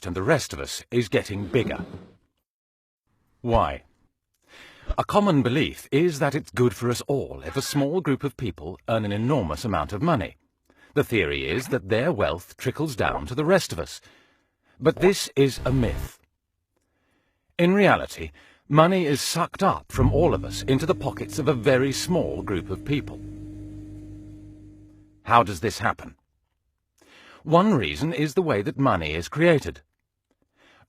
and the rest of us is getting bigger. Why? A common belief is that it's good for us all if a small group of people earn an enormous amount of money. The theory is that their wealth trickles down to the rest of us. But this is a myth. In reality, money is sucked up from all of us into the pockets of a very small group of people. How does this happen? One reason is the way that money is created.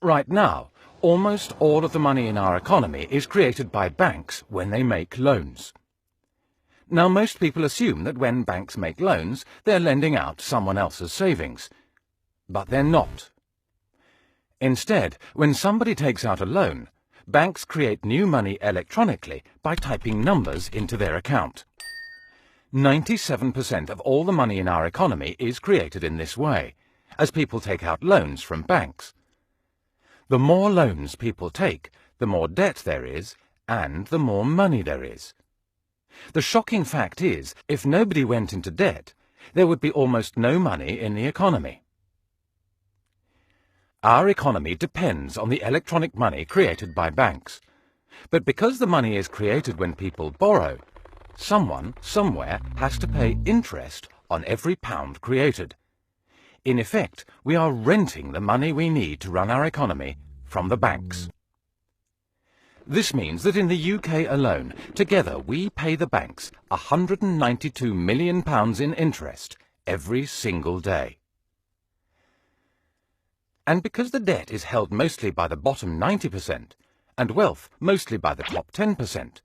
Right now, almost all of the money in our economy is created by banks when they make loans. Now, most people assume that when banks make loans, they're lending out someone else's savings. But they're not. Instead, when somebody takes out a loan, banks create new money electronically by typing numbers into their account. 97% of all the money in our economy is created in this way, as people take out loans from banks. The more loans people take, the more debt there is, and the more money there is. The shocking fact is, if nobody went into debt, there would be almost no money in the economy. Our economy depends on the electronic money created by banks. But because the money is created when people borrow, someone, somewhere, has to pay interest on every pound created. In effect, we are renting the money we need to run our economy from the banks. This means that in the UK alone, together we pay the banks £192 million in interest every single day. And because the debt is held mostly by the bottom 90% and wealth mostly by the top 10%,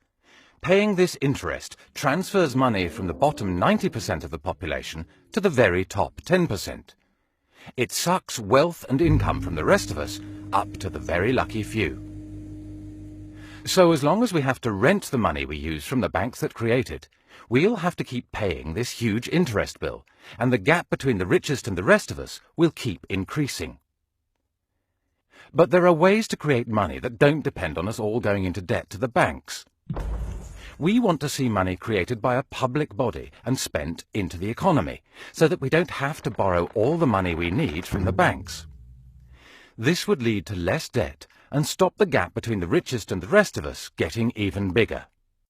paying this interest transfers money from the bottom 90% of the population to the very top 10%. It sucks wealth and income from the rest of us up to the very lucky few. So as long as we have to rent the money we use from the banks that create it, we'll have to keep paying this huge interest bill, and the gap between the richest and the rest of us will keep increasing. But there are ways to create money that don't depend on us all going into debt to the banks. We want to see money created by a public body and spent into the economy, so that we don't have to borrow all the money we need from the banks. This would lead to less debt and stop the gap between the richest and the rest of us getting even bigger.